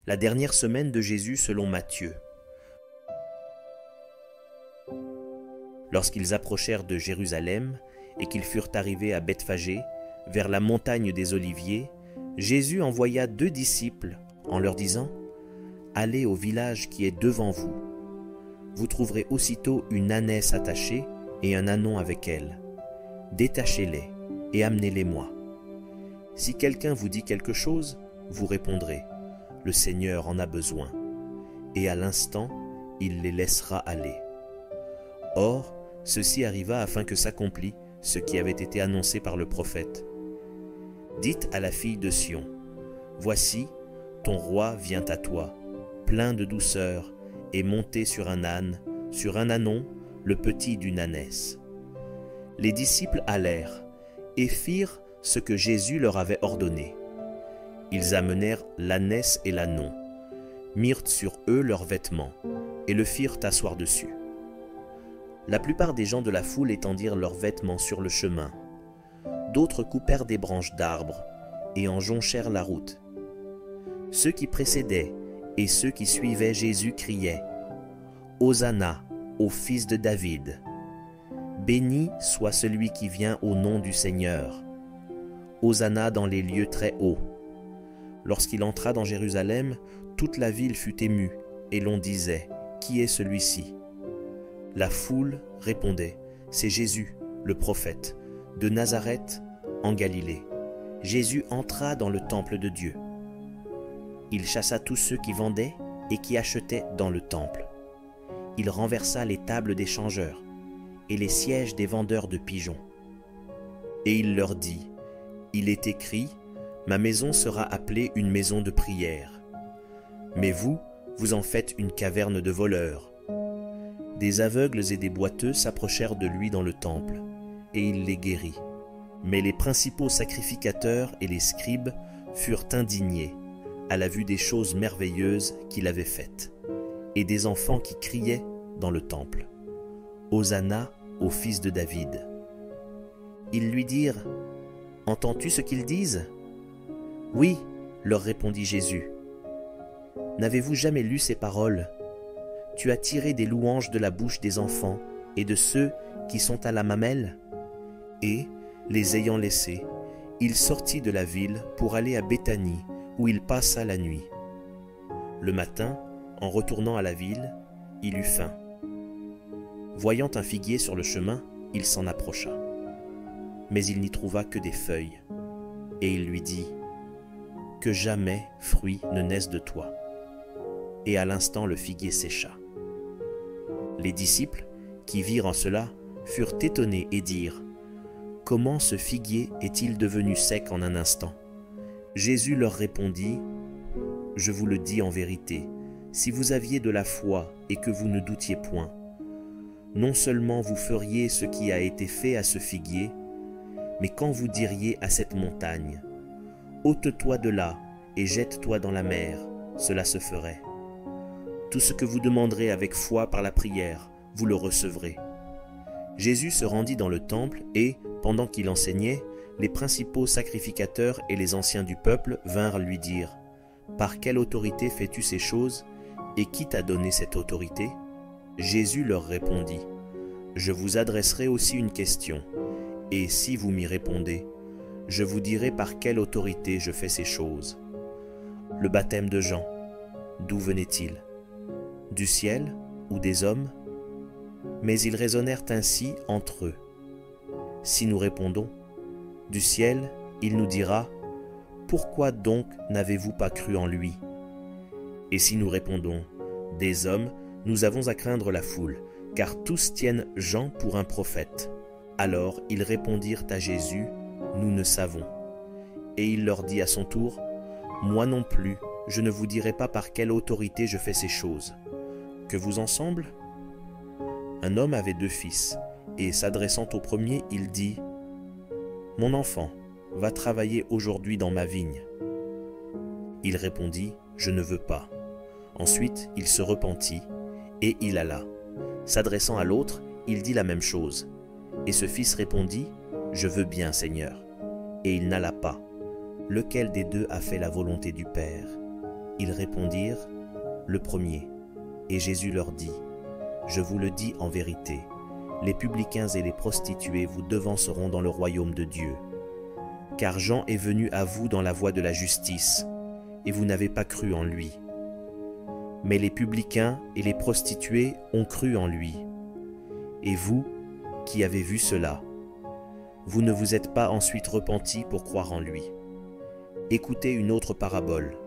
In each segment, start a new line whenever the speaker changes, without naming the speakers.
La dernière semaine de Jésus selon Matthieu. Lorsqu'ils approchèrent de Jérusalem et qu'ils furent arrivés à Bethphagée, vers la montagne des Oliviers, Jésus envoya 2 disciples en leur disant « Allez au village qui est devant vous. Vous trouverez aussitôt une ânesse attachée et un ânon avec elle. Détachez-les et amenez-les-moi. Si quelqu'un vous dit quelque chose, vous répondrez « Le Seigneur en a besoin » et à l'instant, il les laissera aller. Or, ceci arriva afin que s'accomplît ce qui avait été annoncé par le prophète. Dites à la fille de Sion, « Voici, ton roi vient à toi, plein de douceur, et monté sur un âne, sur un ânon, le petit d'une ânesse. » Les disciples allèrent et firent ce que Jésus leur avait ordonné. Ils amenèrent l'ânesse et l'ânon, mirent sur eux leurs vêtements et le firent asseoir dessus. La plupart des gens de la foule étendirent leurs vêtements sur le chemin. D'autres coupèrent des branches d'arbres et en jonchèrent la route. Ceux qui précédaient et ceux qui suivaient Jésus criaient « Hosanna au fils de David ! Béni soit celui qui vient au nom du Seigneur! Hosanna dans les lieux très hauts !» Lorsqu'il entra dans Jérusalem, toute la ville fut émue et l'on disait « Qui est celui-ci » La foule répondait « C'est Jésus, le prophète, de Nazareth, en Galilée. » Jésus entra dans le temple de Dieu. Il chassa tous ceux qui vendaient et qui achetaient dans le temple. Il renversa les tables des changeurs et les sièges des vendeurs de pigeons. Et il leur dit « Il est écrit, ma maison sera appelée une maison de prière. Mais vous, vous en faites une caverne de voleurs. » Des aveugles et des boiteux s'approchèrent de lui dans le temple, et il les guérit. Mais les principaux sacrificateurs et les scribes furent indignés à la vue des choses merveilleuses qu'il avait faites, et des enfants qui criaient dans le temple « Hosanna au fils de David !» Ils lui dirent « Entends-tu ce qu'ils disent ?» « Oui, leur répondit Jésus. N'avez-vous jamais lu ces paroles ? Tu as tiré des louanges de la bouche des enfants et de ceux qui sont à la mamelle. » Et, les ayant laissés, il sortit de la ville pour aller à Béthanie, où il passa la nuit. Le matin, en retournant à la ville, il eut faim. Voyant un figuier sur le chemin, il s'en approcha. Mais il n'y trouva que des feuilles. Et il lui dit « Que jamais fruit ne naisse de toi. » Et à l'instant le figuier sécha. Les disciples, qui virent en cela, furent étonnés et dirent « Comment ce figuier est-il devenu sec en un instant ?» Jésus leur répondit « Je vous le dis en vérité, si vous aviez de la foi et que vous ne doutiez point, non seulement vous feriez ce qui a été fait à ce figuier, mais quand vous diriez à cette montagne « Ôte-toi de là et jette-toi dans la mer », cela se ferait. Tout ce que vous demanderez avec foi par la prière, vous le recevrez. » Jésus se rendit dans le temple et, pendant qu'il enseignait, les principaux sacrificateurs et les anciens du peuple vinrent lui dire « Par quelle autorité fais-tu ces choses, et qui t'a donné cette autorité ?» Jésus leur répondit « Je vous adresserai aussi une question, et si vous m'y répondez, je vous dirai par quelle autorité je fais ces choses. Le baptême de Jean, d'où venait-il? Du ciel ou des hommes ?» Mais ils raisonnèrent ainsi entre eux. Si nous répondons « Du ciel », il nous dira « Pourquoi donc n'avez-vous pas cru en lui ?» Et si nous répondons « Des hommes », nous avons à craindre la foule, car tous tiennent Jean pour un prophète. Alors ils répondirent à Jésus « Nous ne savons. » Et il leur dit à son tour « Moi non plus, je ne vous dirai pas par quelle autorité je fais ces choses. Que vous en semble ?» Un homme avait 2 fils, et s'adressant au premier, il dit « Mon enfant, va travailler aujourd'hui dans ma vigne. » Il répondit « Je ne veux pas. » Ensuite, il se repentit, et il alla. S'adressant à l'autre, il dit la même chose. Et ce fils répondit « Je veux bien, Seigneur. » Et il n'alla pas. Lequel des 2 a fait la volonté du Père? Ils répondirent, le premier. Et Jésus leur dit, je vous le dis en vérité, les publicains et les prostituées vous devanceront dans le royaume de Dieu. Car Jean est venu à vous dans la voie de la justice, et vous n'avez pas cru en lui. Mais les publicains et les prostituées ont cru en lui. Et vous, qui avez vu cela, vous ne vous êtes pas ensuite repentis pour croire en lui. Écoutez une autre parabole.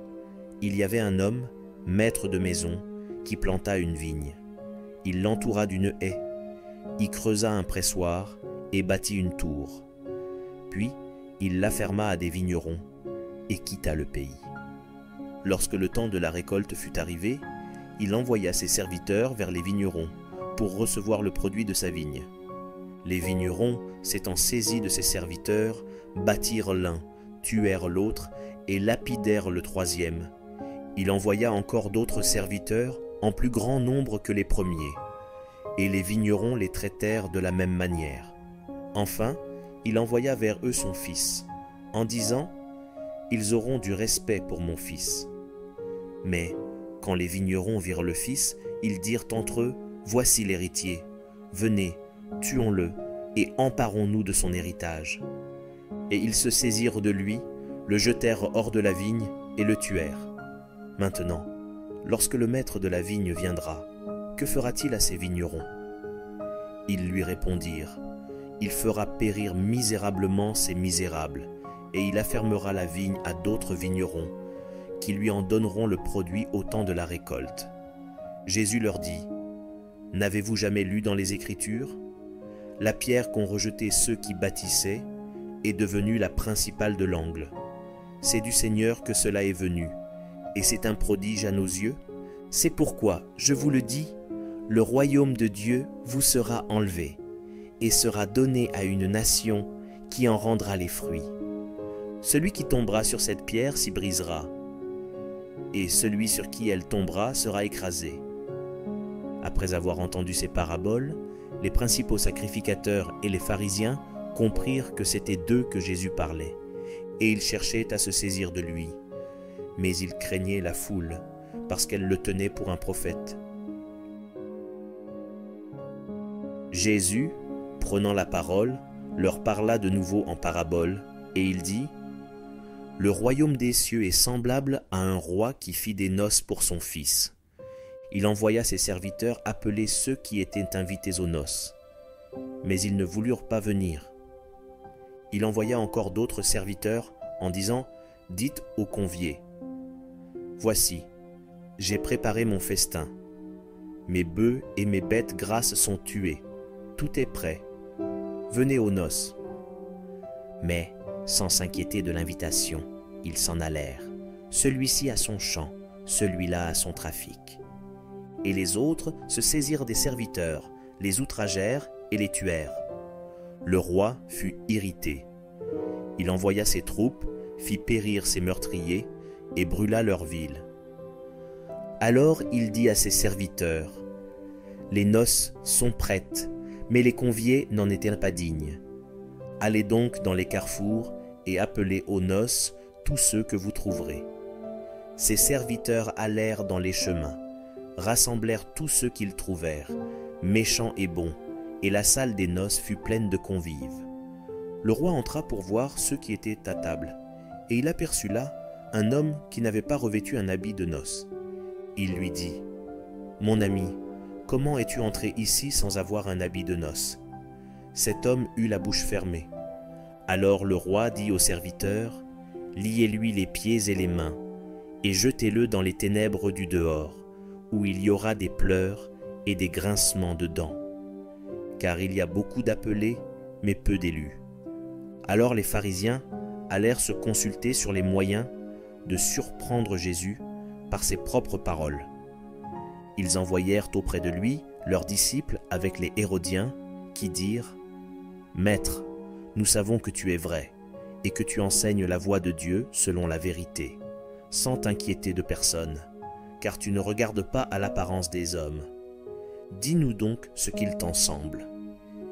Il y avait un homme, maître de maison, qui planta une vigne. Il l'entoura d'une haie, y creusa un pressoir et bâtit une tour. Puis, il l'afferma à des vignerons et quitta le pays. Lorsque le temps de la récolte fut arrivé, il envoya ses serviteurs vers les vignerons pour recevoir le produit de sa vigne. Les vignerons, s'étant saisis de ses serviteurs, battirent l'un, tuèrent l'autre et lapidèrent le troisième. Il envoya encore d'autres serviteurs en plus grand nombre que les premiers, et les vignerons les traitèrent de la même manière. Enfin, il envoya vers eux son fils, en disant « Ils auront du respect pour mon fils. » Mais, quand les vignerons virent le fils, ils dirent entre eux « Voici l'héritier, venez, tuons-le, et emparons-nous de son héritage. » Et ils se saisirent de lui, le jetèrent hors de la vigne et le tuèrent. Maintenant, lorsque le maître de la vigne viendra, que fera-t-il à ces vignerons? Ils lui répondirent, il fera périr misérablement ces misérables, et il affermera la vigne à d'autres vignerons, qui lui en donneront le produit au temps de la récolte. Jésus leur dit, n'avez-vous jamais lu dans les Écritures? La pierre qu'ont rejetée ceux qui bâtissaient est devenue la principale de l'angle. C'est du Seigneur que cela est venu, et c'est un prodige à nos yeux. C'est pourquoi, je vous le dis, le royaume de Dieu vous sera enlevé, et sera donné à une nation qui en rendra les fruits. Celui qui tombera sur cette pierre s'y brisera, et celui sur qui elle tombera sera écrasé. Après avoir entendu ces paraboles, les principaux sacrificateurs et les pharisiens comprirent que c'était d'eux que Jésus parlait, et ils cherchaient à se saisir de lui. Mais ils craignaient la foule, parce qu'elle le tenait pour un prophète. Jésus, prenant la parole, leur parla de nouveau en parabole, et il dit, « Le royaume des cieux est semblable à un roi qui fit des noces pour son fils. Il envoya ses serviteurs appeler ceux qui étaient invités aux noces. Mais ils ne voulurent pas venir. Il envoya encore d'autres serviteurs en disant, « Dites aux conviés, voici, j'ai préparé mon festin. Mes bœufs et mes bêtes grasses sont tués. Tout est prêt. Venez aux noces. » Mais, sans s'inquiéter de l'invitation, ils s'en allèrent, celui-ci à son champ, celui-là à son trafic. Et les autres se saisirent des serviteurs, les outragèrent et les tuèrent. Le roi fut irrité. Il envoya ses troupes, fit périr ses meurtriers et brûla leur ville. Alors il dit à ses serviteurs, « Les noces sont prêtes, mais les conviés n'en étaient pas dignes. Allez donc dans les carrefours et appelez aux noces tous ceux que vous trouverez. » Ses serviteurs allèrent dans les chemins, rassemblèrent tous ceux qu'ils trouvèrent, méchants et bons, et la salle des noces fut pleine de convives. Le roi entra pour voir ceux qui étaient à table, et il aperçut là un homme qui n'avait pas revêtu un habit de noces. Il lui dit, « Mon ami, comment es-tu entré ici sans avoir un habit de noces ?» Cet homme eut la bouche fermée. Alors le roi dit aux serviteurs, « Liez-lui les pieds et les mains, et jetez-le dans les ténèbres du dehors, où il y aura des pleurs et des grincements de dents. Car il y a beaucoup d'appelés, mais peu d'élus. » Alors les pharisiens allèrent se consulter sur les moyens de surprendre Jésus par ses propres paroles. Ils envoyèrent auprès de lui leurs disciples avec les Hérodiens, qui dirent, « Maître, nous savons que tu es vrai, et que tu enseignes la voie de Dieu selon la vérité, sans t'inquiéter de personne, car tu ne regardes pas à l'apparence des hommes. Dis-nous donc ce qu'il t'en semble.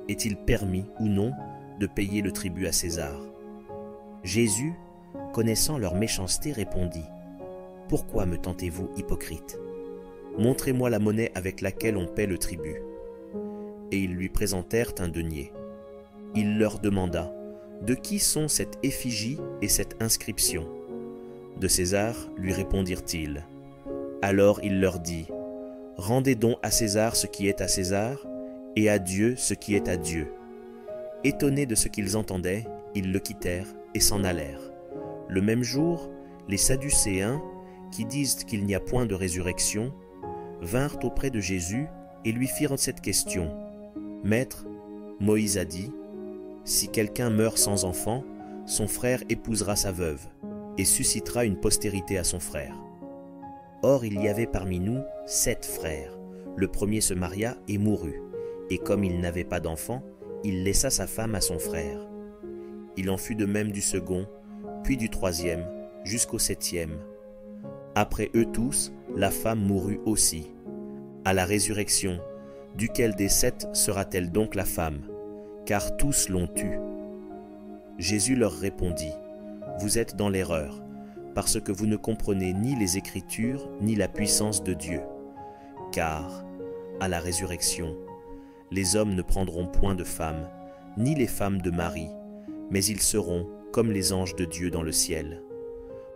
Est-il permis ou non de payer le tribut à César ?» Jésus, connaissant leur méchanceté, répondit, « Pourquoi me tentez-vous, hypocrite? Montrez-moi la monnaie avec laquelle on paie le tribut. » Et ils lui présentèrent un denier. Il leur demanda, « De qui sont cette effigie et cette inscription? » « De César, lui répondirent-ils. Alors il leur dit, « Rendez donc à César ce qui est à César, et à Dieu ce qui est à Dieu. » Étonnés de ce qu'ils entendaient, ils le quittèrent et s'en allèrent. Le même jour, les Sadducéens, qui disent qu'il n'y a point de résurrection, vinrent auprès de Jésus et lui firent cette question. « Maître, Moïse a dit, si quelqu'un meurt sans enfant, son frère épousera sa veuve et suscitera une postérité à son frère. Or il y avait parmi nous 7 frères. Le premier se maria et mourut, et comme il n'avait pas d'enfant, il laissa sa femme à son frère. Il en fut de même du second, puis du troisième, jusqu'au 7e. Après eux tous, la femme mourut aussi. À la résurrection, duquel des 7 sera-t-elle donc la femme? Car tous l'ont tue. » Jésus leur répondit, « Vous êtes dans l'erreur, parce que vous ne comprenez ni les Écritures, ni la puissance de Dieu. Car, à la résurrection, les hommes ne prendront point de femmes, ni les femmes de mari, mais ils seront comme les anges de Dieu dans le ciel.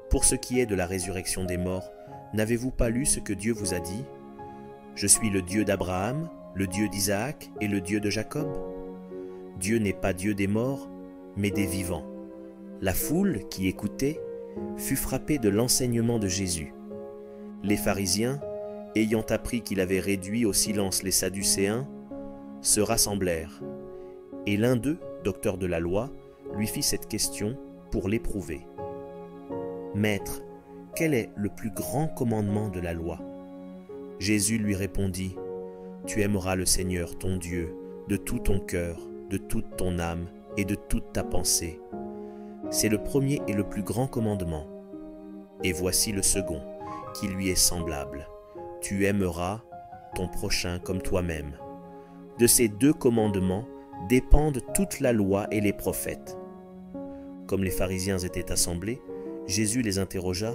Pour ce qui est de la résurrection des morts, n'avez-vous pas lu ce que Dieu vous a dit? Je suis le Dieu d'Abraham, le Dieu d'Isaac et le Dieu de Jacob. Dieu n'est pas Dieu des morts, mais des vivants. » La foule qui écoutait fut frappée de l'enseignement de Jésus. Les pharisiens, ayant appris qu'il avait réduit au silence les Sadducéens, se rassemblèrent, et l'un d'eux, docteur de la loi, lui fit cette question pour l'éprouver. « Maître, quel est le plus grand commandement de la loi? » Jésus lui répondit, « Tu aimeras le Seigneur ton Dieu de tout ton cœur, de toute ton âme et de toute ta pensée. C'est le premier et le plus grand commandement. Et voici le second, qui lui est semblable. Tu aimeras ton prochain comme toi-même. De ces 2 commandements dépendent toute la loi et les prophètes. » Comme les pharisiens étaient assemblés, Jésus les interrogea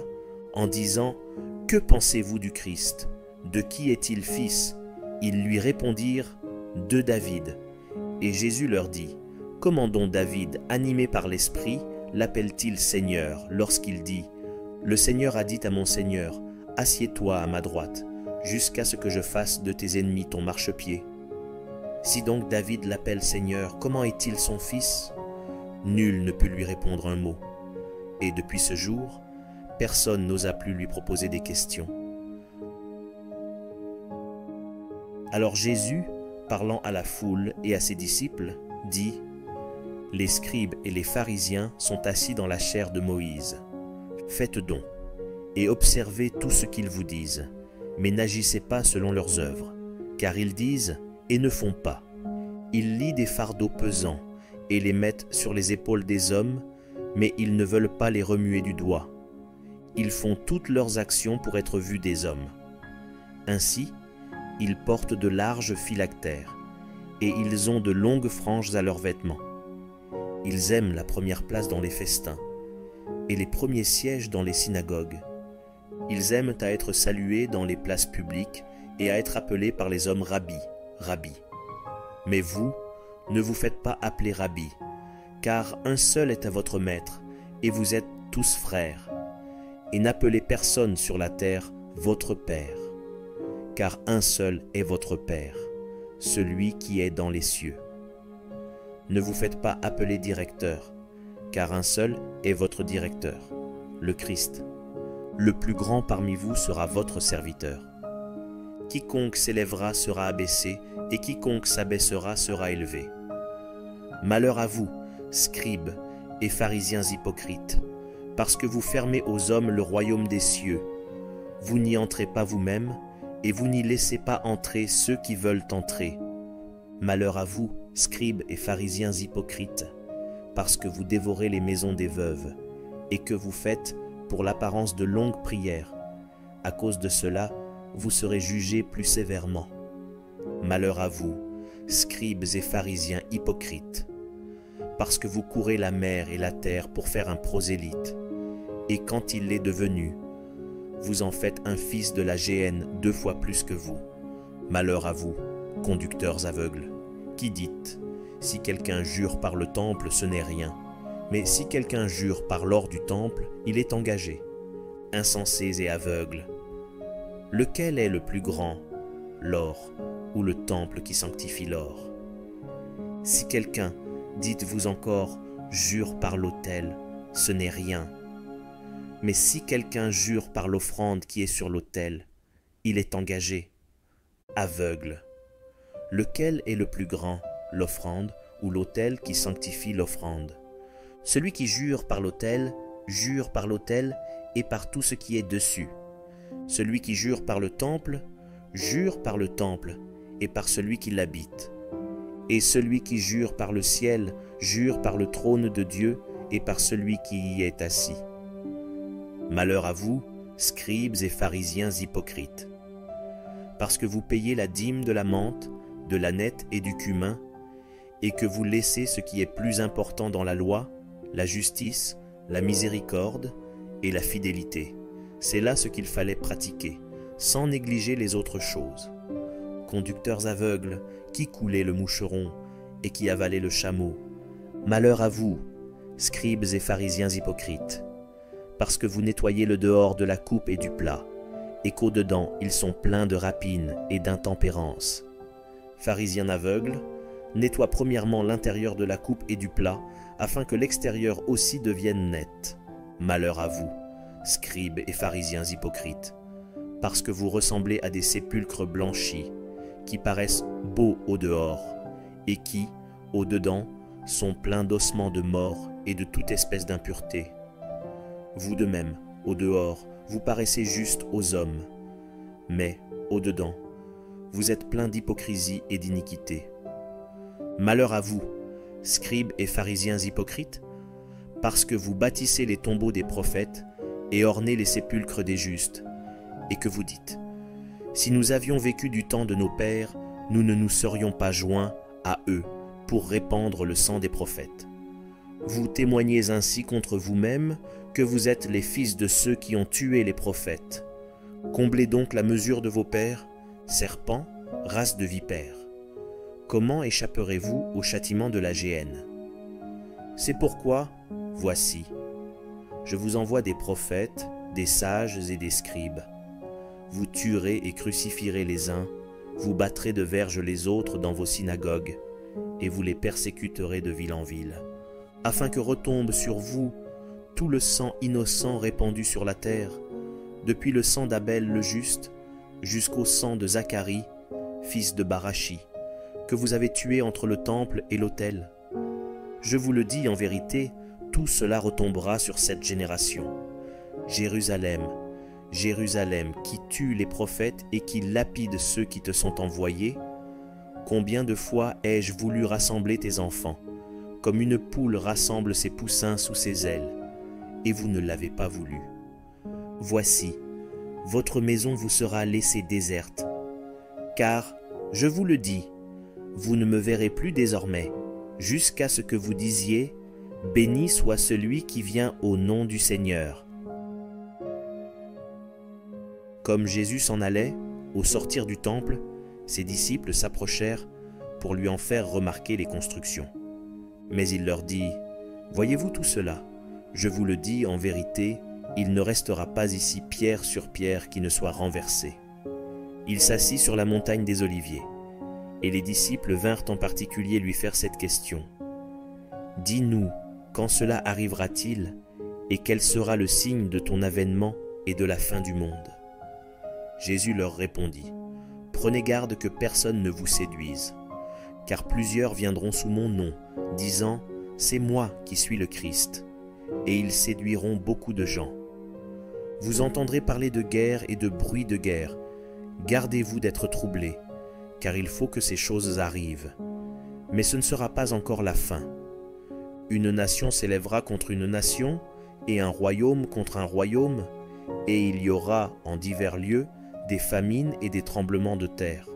en disant, « Que pensez-vous du Christ? De qui est-il fils? » Ils lui répondirent, « De David. » Et Jésus leur dit, « Comment donc David, animé par l'Esprit, l'appelle-t-il Seigneur lorsqu'il dit, « Le Seigneur a dit à mon Seigneur, assieds-toi à ma droite, jusqu'à ce que je fasse de tes ennemis ton marchepied. » Si donc David l'appelle Seigneur, comment est-il son fils? Nul ne put lui répondre un mot. Et depuis ce jour, personne n'osa plus lui proposer des questions. Alors Jésus, parlant à la foule et à ses disciples, dit, « Les scribes et les pharisiens sont assis dans la chaire de Moïse. Faites donc, et observez tout ce qu'ils vous disent, mais n'agissez pas selon leurs œuvres, car ils disent et ne font pas. Ils lient des fardeaux pesants et les mettent sur les épaules des hommes, mais ils ne veulent pas les remuer du doigt. Ils font toutes leurs actions pour être vus des hommes. Ainsi, ils portent de larges phylactères, et ils ont de longues franges à leurs vêtements. Ils aiment la première place dans les festins, et les premiers sièges dans les synagogues. Ils aiment à être salués dans les places publiques et à être appelés par les hommes Rabbi, Rabbi. Mais vous, ne vous faites pas appeler Rabbi, car un seul est à votre maître, et vous êtes tous frères. Et n'appelez personne sur la terre votre Père, car un seul est votre Père, celui qui est dans les cieux. Ne vous faites pas appeler directeur, car un seul est votre directeur, le Christ. Le plus grand parmi vous sera votre serviteur. Quiconque s'élèvera sera abaissé, et quiconque s'abaissera sera élevé. Malheur à vous, scribes et pharisiens hypocrites, parce que vous fermez aux hommes le royaume des cieux. Vous n'y entrez pas vous-même, et vous n'y laissez pas entrer ceux qui veulent entrer. Malheur à vous, scribes et pharisiens hypocrites, parce que vous dévorez les maisons des veuves, et que vous faites, pour l'apparence, de longues prières. À cause de cela, vous serez jugés plus sévèrement. Malheur à vous, scribes et pharisiens hypocrites, parce que vous courez la mer et la terre pour faire un prosélyte, et quand il l'est devenu, vous en faites un fils de la géhenne 2 fois plus que vous. Malheur à vous, conducteurs aveugles, qui dites, si quelqu'un jure par le temple, ce n'est rien, mais si quelqu'un jure par l'or du temple, il est engagé. Insensés et aveugles, lequel est le plus grand, l'or ou le temple qui sanctifie l'or? Si quelqu'un, dites-vous encore, jure par l'autel, ce n'est rien. Mais si quelqu'un jure par l'offrande qui est sur l'autel, il est engagé. Aveugle, lequel est le plus grand, l'offrande ou l'autel qui sanctifie l'offrande? Celui qui jure par l'autel et par tout ce qui est dessus. Celui qui jure par le temple et par celui qui l'habite. Et celui qui jure par le ciel, jure par le trône de Dieu et par celui qui y est assis. Malheur à vous, scribes et pharisiens hypocrites, parce que vous payez la dîme de la menthe, de l'ânette et du cumin, et que vous laissez ce qui est plus important dans la loi, la justice, la miséricorde et la fidélité. C'est là ce qu'il fallait pratiquer, sans négliger les autres choses. Conducteurs aveugles, qui coulez le moucheron et qui avalez le chameau. Malheur à vous, scribes et pharisiens hypocrites, parce que vous nettoyez le dehors de la coupe et du plat, et qu'au-dedans ils sont pleins de rapines et d'intempérance. Pharisiens aveugles, nettoie premièrement l'intérieur de la coupe et du plat, afin que l'extérieur aussi devienne net. Malheur à vous, scribes et pharisiens hypocrites, parce que vous ressemblez à des sépulcres blanchis, qui paraissent beaux au dehors, et qui, au dedans, sont pleins d'ossements de mort et de toute espèce d'impureté. Vous de même, au dehors, vous paraissez justes aux hommes, mais, au dedans, vous êtes pleins d'hypocrisie et d'iniquité. Malheur à vous, scribes et pharisiens hypocrites, parce que vous bâtissez les tombeaux des prophètes et ornez les sépulcres des justes, et que vous dites, si nous avions vécu du temps de nos pères, nous ne nous serions pas joints à eux pour répandre le sang des prophètes. Vous témoignez ainsi contre vous-même que vous êtes les fils de ceux qui ont tué les prophètes. Comblez donc la mesure de vos pères, serpents, race de vipères. Comment échapperez-vous au châtiment de la géhenne? C'est pourquoi, voici, je vous envoie des prophètes, des sages et des scribes. Vous tuerez et crucifierez les uns, vous battrez de verges les autres dans vos synagogues, et vous les persécuterez de ville en ville, afin que retombe sur vous tout le sang innocent répandu sur la terre, depuis le sang d'Abel le juste, jusqu'au sang de Zacharie, fils de Barachi, que vous avez tué entre le temple et l'autel. Je vous le dis en vérité, tout cela retombera sur cette génération. Jérusalem, Jérusalem, qui tue les prophètes et qui lapide ceux qui te sont envoyés, combien de fois ai-je voulu rassembler tes enfants, comme une poule rassemble ses poussins sous ses ailes, et vous ne l'avez pas voulu. Voici, votre maison vous sera laissée déserte, car, je vous le dis, vous ne me verrez plus désormais, jusqu'à ce que vous disiez, béni soit celui qui vient au nom du Seigneur. Comme Jésus s'en allait, au sortir du temple, ses disciples s'approchèrent pour lui en faire remarquer les constructions. Mais il leur dit, « Voyez-vous tout cela? Je vous le dis en vérité, il ne restera pas ici pierre sur pierre qui ne soit renversée. » Il s'assit sur la montagne des Oliviers, et les disciples vinrent en particulier lui faire cette question. « Dis-nous, quand cela arrivera-t-il, et quel sera le signe de ton avènement et de la fin du monde ?» Jésus leur répondit, « Prenez garde que personne ne vous séduise, car plusieurs viendront sous mon nom, disant, « C'est moi qui suis le Christ », et ils séduiront beaucoup de gens. Vous entendrez parler de guerre et de bruit de guerre. Gardez-vous d'être troublés, car il faut que ces choses arrivent. Mais ce ne sera pas encore la fin. Une nation s'élèvera contre une nation, et un royaume contre un royaume, et il y aura en divers lieux des famines et des tremblements de terre.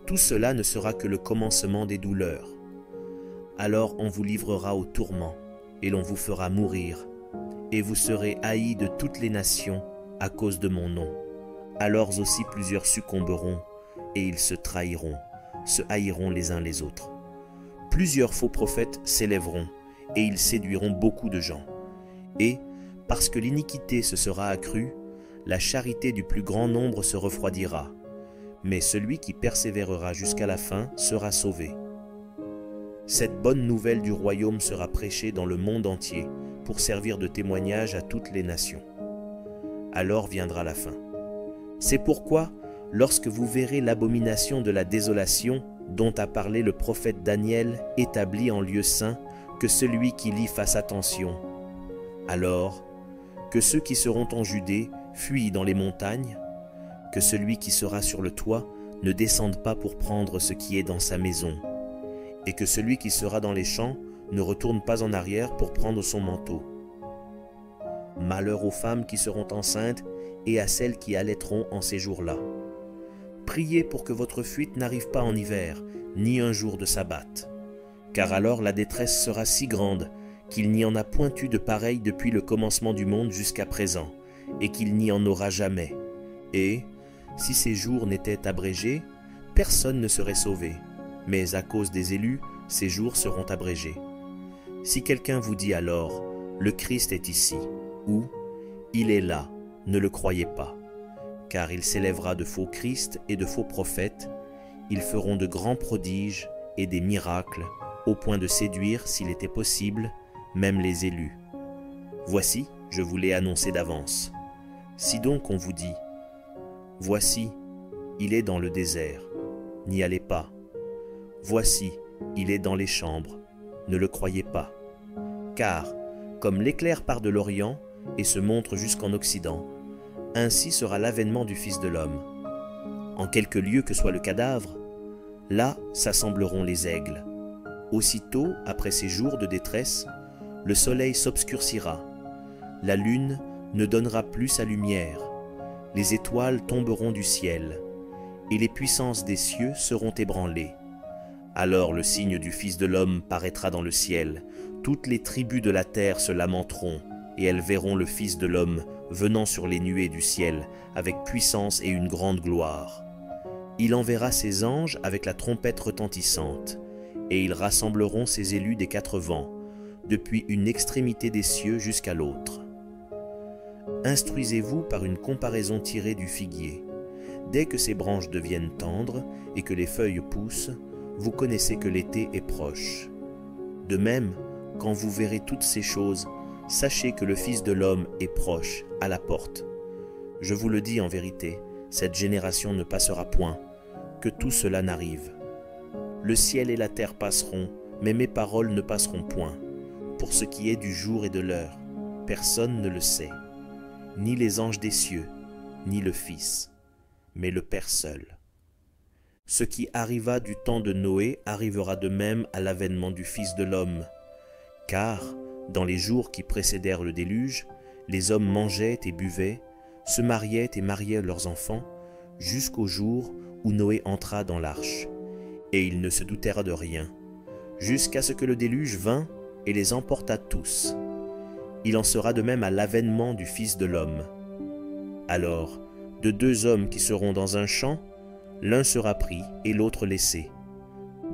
Tout cela ne sera que le commencement des douleurs. Alors on vous livrera au tourment, et l'on vous fera mourir, et vous serez haïs de toutes les nations à cause de mon nom. Alors aussi plusieurs succomberont, et ils se trahiront, se haïront les uns les autres. Plusieurs faux prophètes s'élèveront, et ils séduiront beaucoup de gens. Et, parce que l'iniquité se sera accrue, la charité du plus grand nombre se refroidira. Mais celui qui persévérera jusqu'à la fin sera sauvé. Cette bonne nouvelle du royaume sera prêchée dans le monde entier pour servir de témoignage à toutes les nations. Alors viendra la fin. C'est pourquoi, lorsque vous verrez l'abomination de la désolation dont a parlé le prophète Daniel établi en lieu saint, que celui qui lit fasse attention. Alors, que ceux qui seront en Judée fuient dans les montagnes, que celui qui sera sur le toit ne descende pas pour prendre ce qui est dans sa maison, et que celui qui sera dans les champs ne retourne pas en arrière pour prendre son manteau. Malheur aux femmes qui seront enceintes et à celles qui allaiteront en ces jours-là. Priez pour que votre fuite n'arrive pas en hiver, ni un jour de sabbat, car alors la détresse sera si grande qu'il n'y en a point eu de pareil depuis le commencement du monde jusqu'à présent, et qu'il n'y en aura jamais. Et, si ces jours n'étaient abrégés, personne ne serait sauvé, mais à cause des élus, ces jours seront abrégés. Si quelqu'un vous dit alors, le Christ est ici, ou il est là, ne le croyez pas, car il s'élèvera de faux Christ et de faux prophètes, ils feront de grands prodiges et des miracles, au point de séduire, s'il était possible, même les élus. Voici, je vous l'ai annoncé d'avance. Si donc on vous dit, voici, il est dans le désert, n'y allez pas. Voici, il est dans les chambres, ne le croyez pas. Car, comme l'éclair part de l'Orient et se montre jusqu'en Occident, ainsi sera l'avènement du Fils de l'homme. En quelque lieu que soit le cadavre, là s'assembleront les aigles. Aussitôt, après ces jours de détresse, le soleil s'obscurcira, la lune ne donnera plus sa lumière, les étoiles tomberont du ciel, et les puissances des cieux seront ébranlées. Alors le signe du Fils de l'homme paraîtra dans le ciel, toutes les tribus de la terre se lamenteront, et elles verront le Fils de l'homme venant sur les nuées du ciel, avec puissance et une grande gloire. Il enverra ses anges avec la trompette retentissante, et ils rassembleront ses élus des quatre vents, depuis une extrémité des cieux jusqu'à l'autre. Instruisez-vous par une comparaison tirée du figuier. Dès que ses branches deviennent tendres et que les feuilles poussent, vous connaissez que l'été est proche. De même, quand vous verrez toutes ces choses, sachez que le Fils de l'homme est proche, à la porte. Je vous le dis en vérité, cette génération ne passera point, que tout cela n'arrive. Le ciel et la terre passeront, mais mes paroles ne passeront point. Pour ce qui est du jour et de l'heure, personne ne le sait, ni les anges des cieux, ni le Fils, mais le Père seul. Ce qui arriva du temps de Noé arrivera de même à l'avènement du Fils de l'homme. Car, dans les jours qui précédèrent le déluge, les hommes mangeaient et buvaient, se mariaient et mariaient leurs enfants, jusqu'au jour où Noé entra dans l'arche. Et ils ne se doutèrent de rien, jusqu'à ce que le déluge vînt et les emporta tous. Il en sera de même à l'avènement du Fils de l'homme. Alors, de deux hommes qui seront dans un champ, l'un sera pris et l'autre laissé.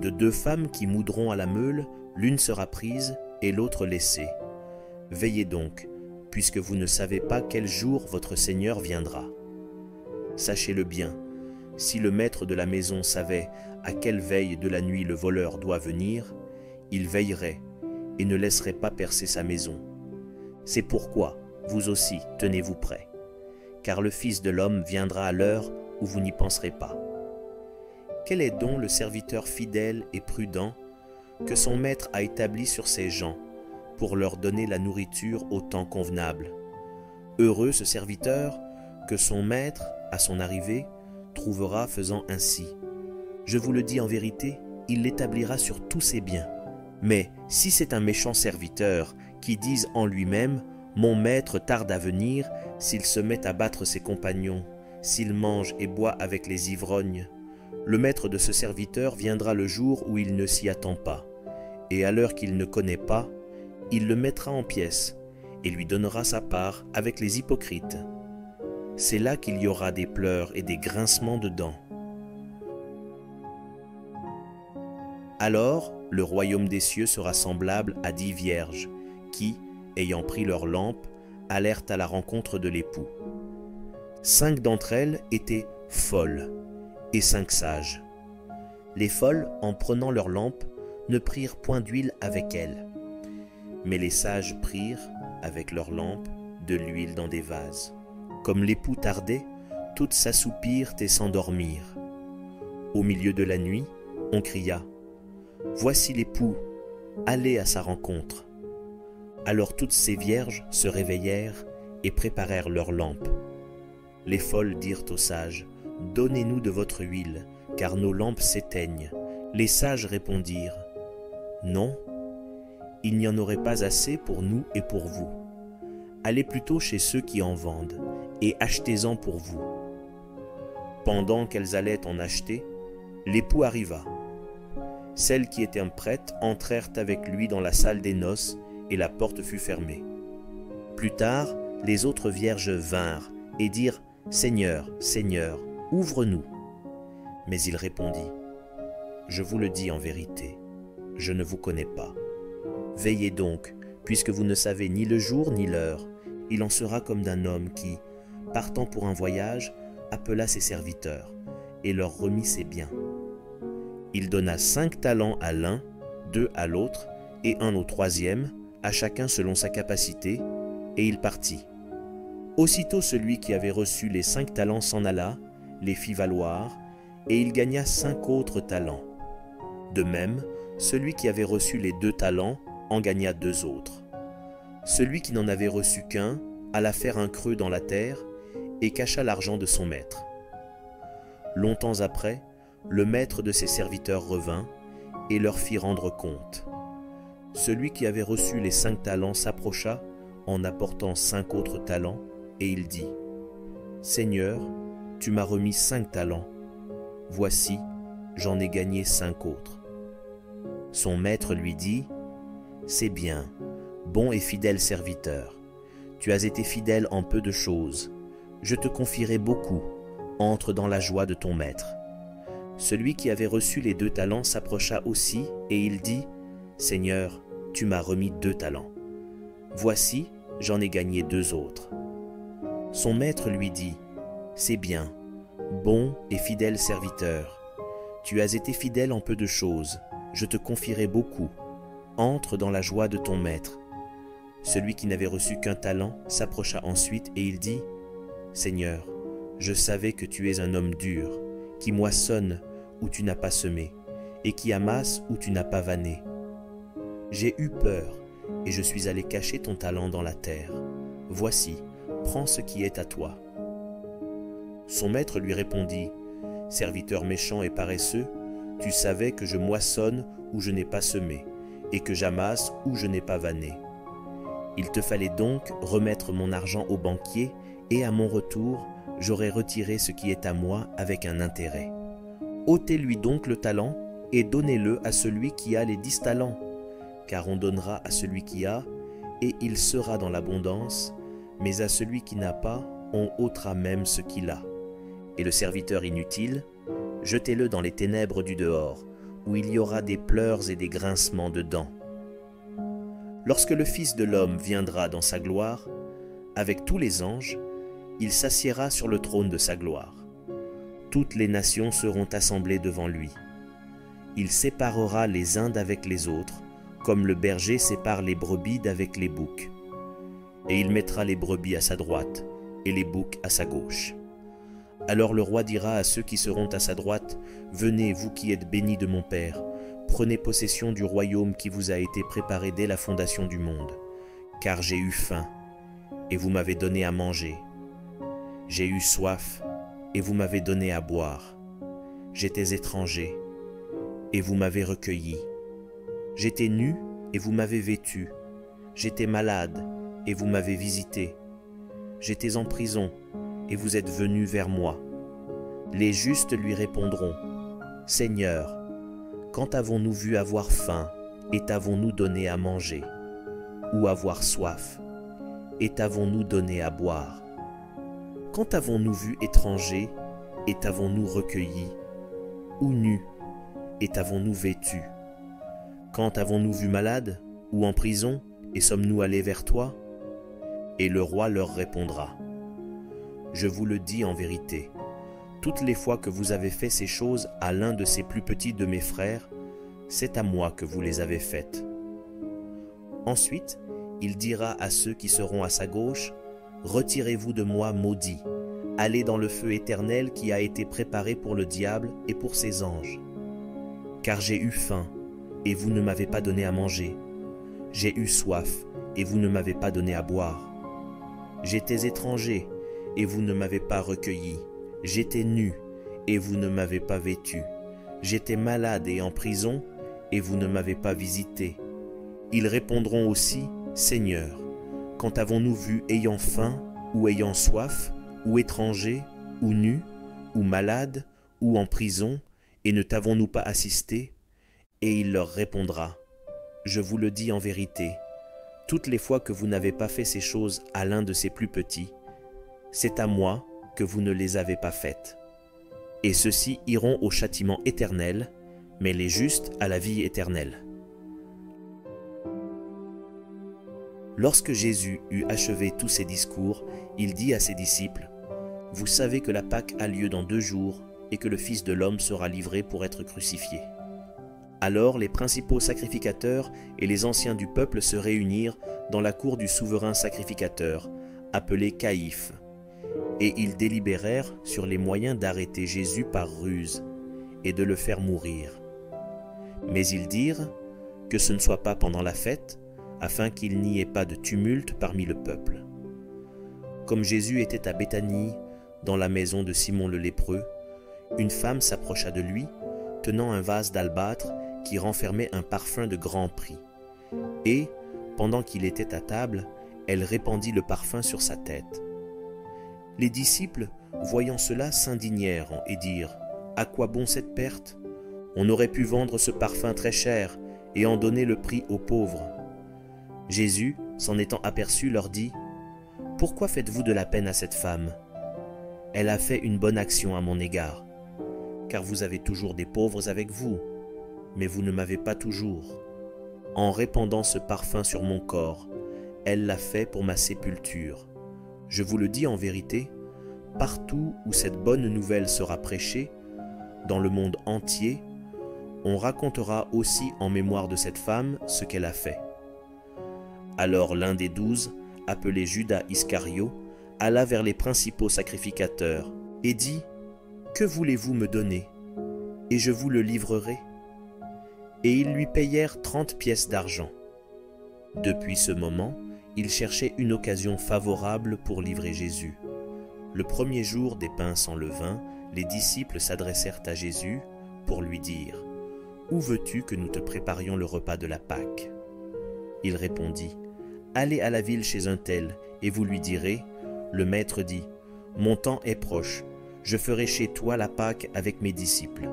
De deux femmes qui moudront à la meule, l'une sera prise et l'autre laissée. Veillez donc, puisque vous ne savez pas quel jour votre Seigneur viendra. Sachez-le bien, si le maître de la maison savait à quelle veille de la nuit le voleur doit venir, il veillerait et ne laisserait pas percer sa maison. C'est pourquoi, vous aussi, tenez-vous prêts, car le Fils de l'homme viendra à l'heure où vous n'y penserez pas. Quel est donc le serviteur fidèle et prudent que son maître a établi sur ses gens pour leur donner la nourriture au temps convenable? Heureux ce serviteur que son maître, à son arrivée, trouvera faisant ainsi. Je vous le dis en vérité, il l'établira sur tous ses biens. Mais si c'est un méchant serviteur qui dise en lui-même « Mon maître tarde à venir », s'il se met à battre ses compagnons, s'il mange et boit avec les ivrognes, le maître de ce serviteur viendra le jour où il ne s'y attend pas, et à l'heure qu'il ne connaît pas, il le mettra en pièces et lui donnera sa part avec les hypocrites. c'est là qu'il y aura des pleurs et des grincements de dents. Alors, le royaume des cieux sera semblable à 10 vierges qui, ayant pris leurs lampes, allèrent à la rencontre de l'époux. 5 d'entre elles étaient folles et 5 sages. Les folles, en prenant leurs lampes, ne prirent point d'huile avec elles. Mais les sages prirent, avec leurs lampes, de l'huile dans des vases. Comme l'époux tardait, toutes s'assoupirent et s'endormirent. Au milieu de la nuit, on cria « Voici l'époux, allez à sa rencontre !» Alors toutes ces vierges se réveillèrent et préparèrent leurs lampes. Les folles dirent aux sages « Donnez-nous de votre huile, car nos lampes s'éteignent. » Les sages répondirent « Non, il n'y en aurait pas assez pour nous et pour vous. Allez plutôt chez ceux qui en vendent, et achetez-en pour vous. » Pendant qu'elles allaient en acheter, l'époux arriva. Celles qui étaient prêtes entrèrent avec lui dans la salle des noces, et la porte fut fermée. Plus tard, les autres vierges vinrent et dirent « Seigneur, Seigneur, ouvre-nous !» Mais il répondit « Je vous le dis en vérité, je ne vous connais pas. Veillez donc, puisque vous ne savez ni le jour ni l'heure. Il en sera comme d'un homme qui, partant pour un voyage, appela ses serviteurs et leur remit ses biens. Il donna 5 talents à l'un, 2 à l'autre et 1 au troisième, à chacun selon sa capacité, et il partit. Aussitôt celui qui avait reçu les 5 talents s'en alla, les fit valoir, et il gagna 5 autres talents. De même, celui qui avait reçu les 2 talents en gagna 2 autres. Celui qui n'en avait reçu qu'un alla faire un creux dans la terre et cacha l'argent de son maître. Longtemps après, le maître de ses serviteurs revint et leur fit rendre compte. Celui qui avait reçu les 5 talents s'approcha en apportant 5 autres talents, et il dit « Seigneur, tu m'as remis 5 talents. Voici, j'en ai gagné 5 autres. » Son maître lui dit « C'est bien, bon et fidèle serviteur. Tu as été fidèle en peu de choses. Je te confierai beaucoup. Entre dans la joie de ton maître. » Celui qui avait reçu les 2 talents s'approcha aussi, et il dit « Seigneur, tu m'as remis 2 talents. Voici, j'en ai gagné 2 autres. » Son maître lui dit « C'est bien, bon et fidèle serviteur. Tu as été fidèle en peu de choses. Je te confierai beaucoup. Entre dans la joie de ton maître. » Celui qui n'avait reçu qu'un talent s'approcha ensuite, et il dit « Seigneur, je savais que tu es un homme dur, qui moissonne où tu n'as pas semé, et qui amasse où tu n'as pas vanné. J'ai eu peur, et je suis allé cacher ton talent dans la terre. Voici, prends ce qui est à toi. » Son maître lui répondit « Serviteur méchant et paresseux, tu savais que je moissonne où je n'ai pas semé, et que j'amasse où je n'ai pas vanné. Il te fallait donc remettre mon argent au banquier, et à mon retour, j'aurai retiré ce qui est à moi avec un intérêt. Ôtez-lui donc le talent et donnez-le à celui qui a les 10 talents, car on donnera à celui qui a, et il sera dans l'abondance, mais à celui qui n'a pas, on ôtera même ce qu'il a. Et le serviteur inutile, jetez-le dans les ténèbres du dehors, où il y aura des pleurs et des grincements de dents. Lorsque le Fils de l'homme viendra dans sa gloire, avec tous les anges, il s'assiera sur le trône de sa gloire. Toutes les nations seront assemblées devant lui. Il séparera les uns d'avec les autres, comme le berger sépare les brebis d'avec les boucs. Et il mettra les brebis à sa droite et les boucs à sa gauche. Alors le roi dira à ceux qui seront à sa droite, « Venez, vous qui êtes bénis de mon Père, prenez possession du royaume qui vous a été préparé dès la fondation du monde. Car j'ai eu faim, et vous m'avez donné à manger. J'ai eu soif, et vous m'avez donné à boire. J'étais étranger, et vous m'avez recueilli. J'étais nu, et vous m'avez vêtu. J'étais malade, et vous m'avez visité. J'étais en prison, et vous êtes venus vers moi. » Les justes lui répondront, « Seigneur, quand avons-nous vu avoir faim, et t'avons-nous donné à manger, ou avoir soif, et t'avons-nous donné à boire? quand avons-nous vu étranger et t'avons-nous recueilli, ou nu et t'avons-nous vêtu? Quand avons-nous vu malade ou en prison et sommes-nous allés vers toi? Et le roi leur répondra: Je vous le dis en vérité, toutes les fois que vous avez fait ces choses à l'un de ces plus petits de mes frères, c'est à moi que vous les avez faites. Ensuite, il dira à ceux qui seront à sa gauche: Retirez-vous de moi, maudits, allez dans le feu éternel qui a été préparé pour le diable et pour ses anges. Car j'ai eu faim, et vous ne m'avez pas donné à manger. J'ai eu soif, et vous ne m'avez pas donné à boire. J'étais étranger, et vous ne m'avez pas recueilli. J'étais nu, et vous ne m'avez pas vêtu. J'étais malade et en prison, et vous ne m'avez pas visité. Ils répondront aussi: Seigneur, quand avons-nous vu ayant faim, ou ayant soif, ou étranger, ou nu, ou malade, ou en prison, et ne t'avons-nous pas assisté? Et il leur répondra: Je vous le dis en vérité, toutes les fois que vous n'avez pas fait ces choses à l'un de ces plus petits, c'est à moi que vous ne les avez pas faites. Et ceux-ci iront au châtiment éternel, mais les justes à la vie éternelle. Lorsque Jésus eut achevé tous ses discours, il dit à ses disciples: Vous savez que la Pâque a lieu dans 2 jours, et que le Fils de l'homme sera livré pour être crucifié. Alors les principaux sacrificateurs et les anciens du peuple se réunirent dans la cour du souverain sacrificateur, appelé Caïphe, et ils délibérèrent sur les moyens d'arrêter Jésus par ruse et de le faire mourir. Mais ils dirent que ce ne soit pas pendant la fête, afin qu'il n'y ait pas de tumulte parmi le peuple. Comme Jésus était à Béthanie, dans la maison de Simon le lépreux, une femme s'approcha de lui, tenant un vase d'albâtre qui renfermait un parfum de grand prix. Et, pendant qu'il était à table, elle répandit le parfum sur sa tête. Les disciples, voyant cela, s'indignèrent et dirent: À quoi bon cette perte? On aurait pu vendre ce parfum très cher et en donner le prix aux pauvres. Jésus, s'en étant aperçu, leur dit: Pourquoi faites-vous de la peine à cette femme? Elle a fait une bonne action à mon égard, car vous avez toujours des pauvres avec vous, mais vous ne m'avez pas toujours. En répandant ce parfum sur mon corps, elle l'a fait pour ma sépulture. Je vous le dis en vérité, partout où cette bonne nouvelle sera prêchée, dans le monde entier, on racontera aussi en mémoire de cette femme ce qu'elle a fait. Alors l'un des 12, appelé Judas Iscario, alla vers les principaux sacrificateurs et dit: Que voulez-vous me donner? Et je vous le livrerai. Et ils lui payèrent 30 pièces d'argent. Depuis ce moment, ils cherchaient une occasion favorable pour livrer Jésus. Le premier jour des pains sans levain, les disciples s'adressèrent à Jésus pour lui dire: Où veux-tu que nous te préparions le repas de la Pâque? Il répondit: Allez à la ville chez un tel, et vous lui direz: Le maître dit: Mon temps est proche, je ferai chez toi la Pâque avec mes disciples.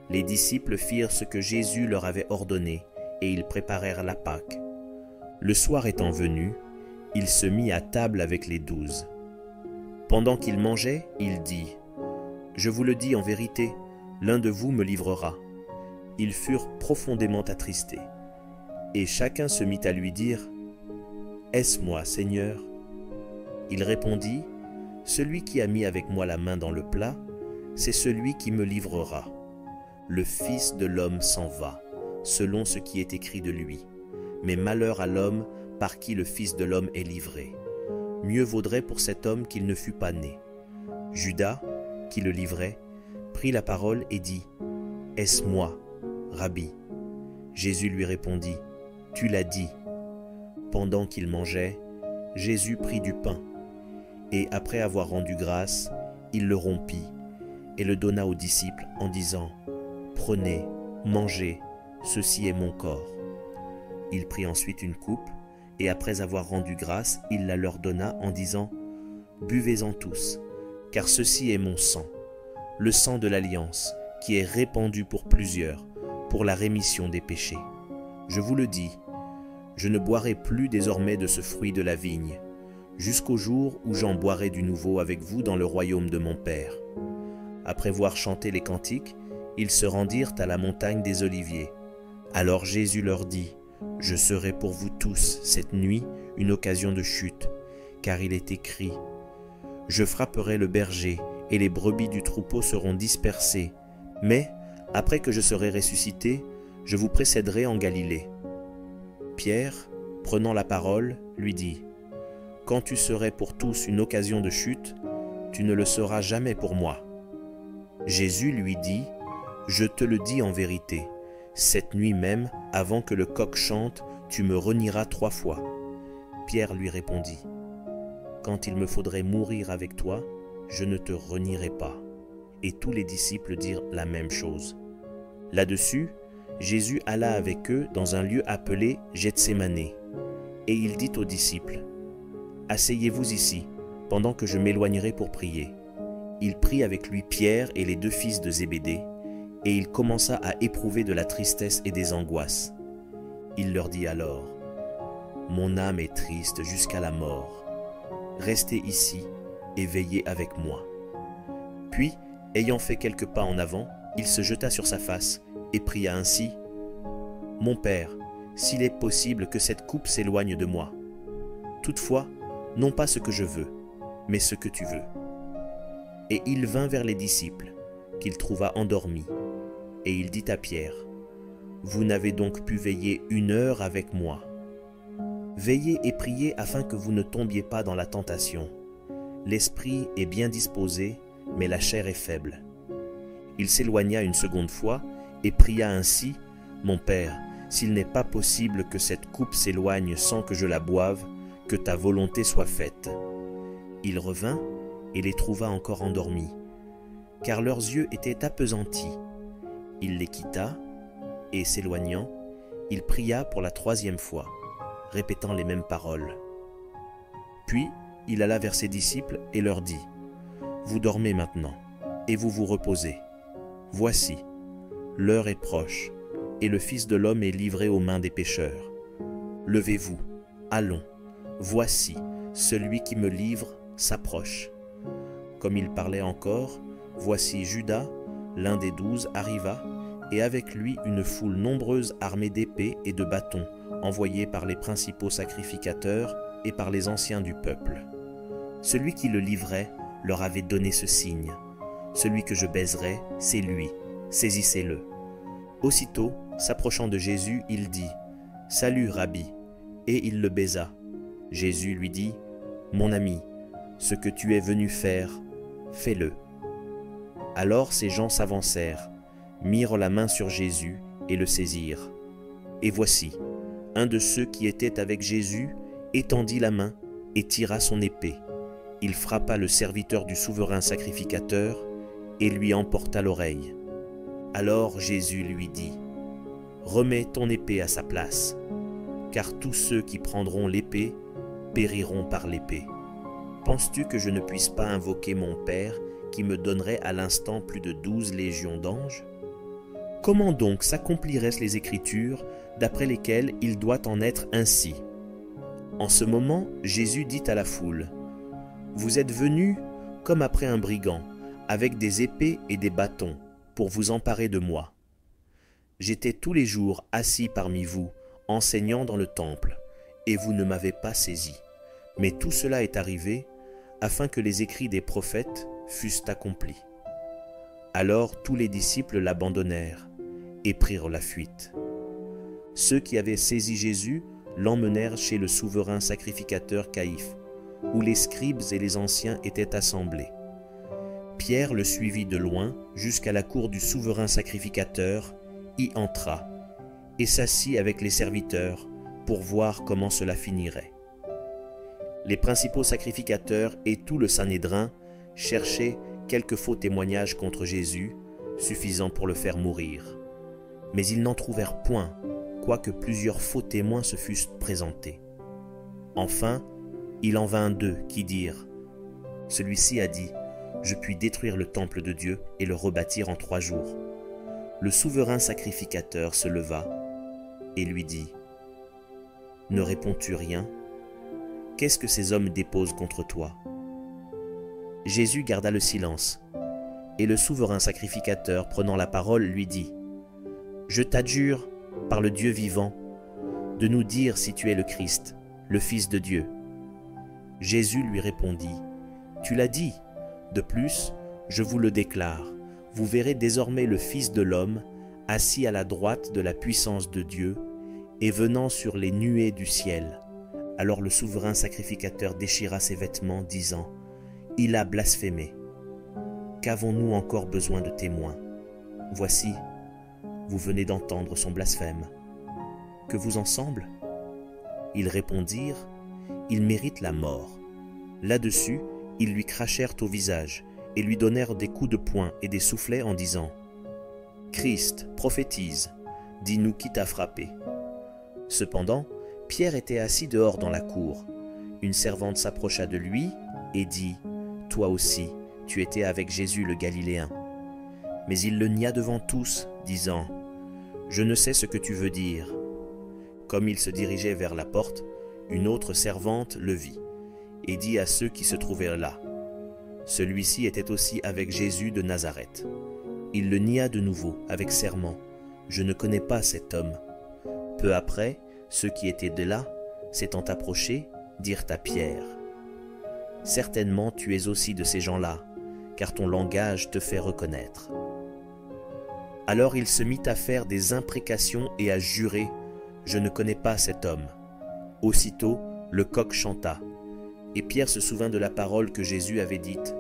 Les disciples firent ce que Jésus leur avait ordonné, et ils préparèrent la Pâque. Le soir étant venu, il se mit à table avec les 12. Pendant qu'il mangeait, il dit: Je vous le dis en vérité, l'un de vous me livrera. Ils furent profondément attristés. Et chacun se mit à lui dire: Est-ce moi, Seigneur? Il répondit: Celui qui a mis avec moi la main dans le plat, c'est celui qui me livrera. Le Fils de l'homme s'en va, selon ce qui est écrit de lui. Mais malheur à l'homme par qui le Fils de l'homme est livré. Mieux vaudrait pour cet homme qu'il ne fût pas né. Judas, qui le livrait, prit la parole et dit: Est-ce moi, Rabbi? Jésus lui répondit: Tu l'as dit. Pendant qu'il mangeait, Jésus prit du pain, et après avoir rendu grâce, il le rompit, et le donna aux disciples en disant: Prenez, mangez, ceci est mon corps. Il prit ensuite une coupe, et après avoir rendu grâce, il la leur donna en disant: Buvez-en tous, car ceci est mon sang, le sang de l'alliance, qui est répandu pour plusieurs, pour la rémission des péchés. Je vous le dis, je ne boirai plus désormais de ce fruit de la vigne, jusqu'au jour où j'en boirai du nouveau avec vous dans le royaume de mon Père. » Après avoir chanté les cantiques, ils se rendirent à la montagne des Oliviers. Alors Jésus leur dit, « Je serai pour vous tous cette nuit une occasion de chute, car il est écrit, « Je frapperai le berger, et les brebis du troupeau seront dispersées. Mais, après que je serai ressuscité, je vous précéderai en Galilée. » Pierre, prenant la parole, lui dit, « Quand tu serais pour tous une occasion de chute, tu ne le seras jamais pour moi. » Jésus lui dit, « Je te le dis en vérité, cette nuit même, avant que le coq chante, tu me renieras 3 fois. » Pierre lui répondit, « Quand il me faudrait mourir avec toi, je ne te renierai pas. » Et tous les disciples dirent la même chose. Là-dessus, Jésus alla avec eux dans un lieu appelé Gethsémané, et il dit aux disciples, « Asseyez-vous ici, pendant que je m'éloignerai pour prier. » Il prit avec lui Pierre et les 2 fils de Zébédée, et il commença à éprouver de la tristesse et des angoisses. Il leur dit alors, « Mon âme est triste jusqu'à la mort. Restez ici et veillez avec moi. » Puis, ayant fait quelques pas en avant, il se jeta sur sa face et pria ainsi, « Mon Père, s'il est possible que cette coupe s'éloigne de moi. Toutefois, non pas ce que je veux, mais ce que tu veux. » Et il vint vers les disciples, qu'il trouva endormis, et il dit à Pierre, « Vous n'avez donc pu veiller 1 heure avec moi. Veillez et priez afin que vous ne tombiez pas dans la tentation. L'esprit est bien disposé, mais la chair est faible. » Il s'éloigna une seconde fois et pria ainsi, « Mon Père, s'il n'est pas possible que cette coupe s'éloigne sans que je la boive, que ta volonté soit faite. » Il revint et les trouva encore endormis, car leurs yeux étaient appesantis. Il les quitta, et s'éloignant, il pria pour la 3e fois, répétant les mêmes paroles. Puis il alla vers ses disciples et leur dit, « Vous dormez maintenant, et vous vous reposez. Voici, l'heure est proche, et le Fils de l'homme est livré aux mains des pécheurs. Levez-vous, allons, voici, celui qui me livre s'approche. » Comme il parlait encore, voici Judas, l'un des 12, arriva, et avec lui une foule nombreuse armée d'épées et de bâtons, envoyés par les principaux sacrificateurs et par les anciens du peuple. Celui qui le livrait leur avait donné ce signe, « Celui que je baiserai, c'est lui, saisissez-le. » Aussitôt, s'approchant de Jésus, il dit, « Salut, Rabbi !» et il le baisa. Jésus lui dit, « Mon ami, ce que tu es venu faire, fais-le. » Alors ces gens s'avancèrent, mirent la main sur Jésus et le saisirent. Et voici, un de ceux qui étaient avec Jésus étendit la main et tira son épée. Il frappa le serviteur du souverain sacrificateur et lui emporta l'oreille. Alors Jésus lui dit, « Remets ton épée à sa place, car tous ceux qui prendront l'épée périront par l'épée. Penses-tu que je ne puisse pas invoquer mon Père qui me donnerait à l'instant plus de 12 légions d'anges? Comment donc s'accompliraient les Écritures d'après lesquelles il doit en être ainsi ?» En ce moment, Jésus dit à la foule, « Vous êtes venus comme après un brigand, avec des épées et des bâtons, pour vous emparer de moi. J'étais tous les jours assis parmi vous, enseignant dans le temple, et vous ne m'avez pas saisi. Mais tout cela est arrivé afin que les écrits des prophètes fussent accomplis. » Alors tous les disciples l'abandonnèrent et prirent la fuite. Ceux qui avaient saisi Jésus l'emmenèrent chez le souverain sacrificateur Caïphe, où les scribes et les anciens étaient assemblés. Pierre le suivit de loin jusqu'à la cour du souverain sacrificateur, y entra et s'assit avec les serviteurs pour voir comment cela finirait. Les principaux sacrificateurs et tout le Sanhédrin cherchaient quelques faux témoignages contre Jésus, suffisants pour le faire mourir. Mais ils n'en trouvèrent point, quoique plusieurs faux témoins se fussent présentés. Enfin, il en vint 2 qui dirent, « Celui-ci a dit, je puis détruire le temple de Dieu et le rebâtir en 3 jours. » Le souverain sacrificateur se leva et lui dit, « Ne réponds-tu rien ? qu'est-ce que ces hommes déposent contre toi ?» Jésus garda le silence, et le souverain sacrificateur, prenant la parole, lui dit : « Je t'adjure, par le Dieu vivant, de nous dire si tu es le Christ, le Fils de Dieu. » Jésus lui répondit : « Tu l'as dit. De plus, je vous le déclare, vous verrez désormais le Fils de l'homme assis à la droite de la puissance de Dieu et venant sur les nuées du ciel. » Alors le souverain sacrificateur déchira ses vêtements, disant : « Il a blasphémé. Qu'avons-nous encore besoin de témoins ? Voici, vous venez d'entendre son blasphème. Que vous en semble ? » Ils répondirent : « Il mérite la mort. » Là-dessus, ils lui crachèrent au visage et lui donnèrent des coups de poing et des soufflets en disant : « Christ, prophétise, dis-nous qui t'a frappé. » Cependant, Pierre était assis dehors dans la cour. Une servante s'approcha de lui et dit : « Toi aussi, tu étais avec Jésus le Galiléen. » Mais il le nia devant tous, disant : « Je ne sais ce que tu veux dire. » Comme il se dirigeait vers la porte, une autre servante le vit et dit à ceux qui se trouvaient là : « Celui-ci était aussi avec Jésus de Nazareth. » Il le nia de nouveau avec serment : « Je ne connais pas cet homme. » Peu après, ceux qui étaient de là, s'étant approchés, dirent à Pierre : « Certainement tu es aussi de ces gens-là, car ton langage te fait reconnaître. » Alors il se mit à faire des imprécations et à jurer : « Je ne connais pas cet homme. » Aussitôt, le coq chanta, et Pierre se souvint de la parole que Jésus avait dite :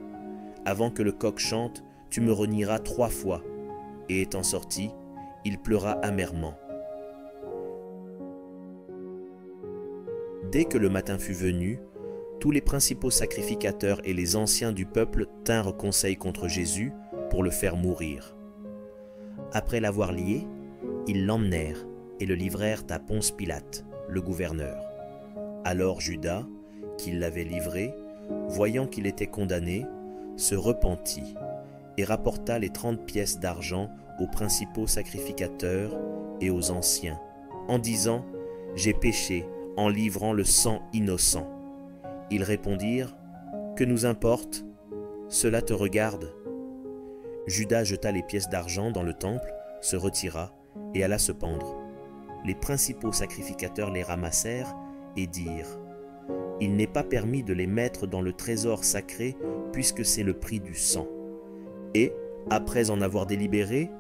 « Avant que le coq chante, tu me renieras 3 fois. » Et étant sorti, il pleura amèrement. Dès que le matin fut venu, tous les principaux sacrificateurs et les anciens du peuple tinrent conseil contre Jésus pour le faire mourir. Après l'avoir lié, ils l'emmenèrent et le livrèrent à Ponce Pilate, le gouverneur. Alors Judas, qui l'avait livré, voyant qu'il était condamné, se repentit et rapporta les 30 pièces d'argent aux principaux sacrificateurs et aux anciens, en disant : « J'ai péché en livrant le sang innocent. » Ils répondirent : « Que nous importe ? Cela te regarde. » Judas jeta les pièces d'argent dans le temple, se retira et alla se pendre. Les principaux sacrificateurs les ramassèrent et dirent : « Il n'est pas permis de les mettre dans le trésor sacré puisque c'est le prix du sang. » Et, après en avoir délibéré,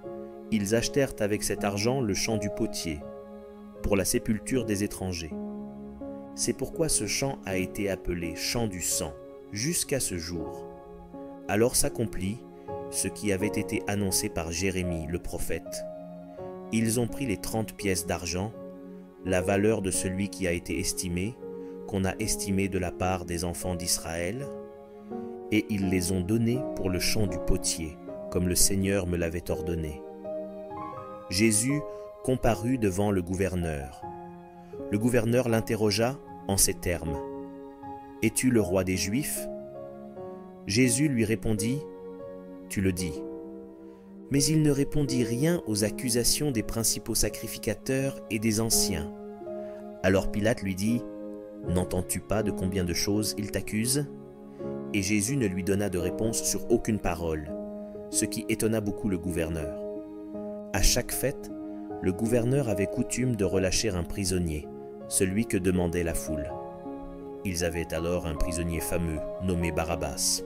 ils achetèrent avec cet argent le champ du potier, pour la sépulture des étrangers. C'est pourquoi ce champ a été appelé champ du sang jusqu'à ce jour. Alors s'accomplit ce qui avait été annoncé par Jérémie le prophète. Ils ont pris les 30 pièces d'argent, la valeur de celui qui a été estimé, qu'on a estimé de la part des enfants d'Israël, et ils les ont donnés pour le champ du potier, comme le Seigneur me l'avait ordonné. Jésus comparut devant le gouverneur. Le gouverneur l'interrogea en ces termes : « Es-tu le roi des Juifs ?» Jésus lui répondit : « Tu le dis. » Mais il ne répondit rien aux accusations des principaux sacrificateurs et des anciens. Alors Pilate lui dit : « N'entends-tu pas de combien de choses il t'accuse ?» Et Jésus ne lui donna de réponse sur aucune parole, ce qui étonna beaucoup le gouverneur. À chaque fête, le gouverneur avait coutume de relâcher un prisonnier, celui que demandait la foule. Ils avaient alors un prisonnier fameux, nommé Barabbas.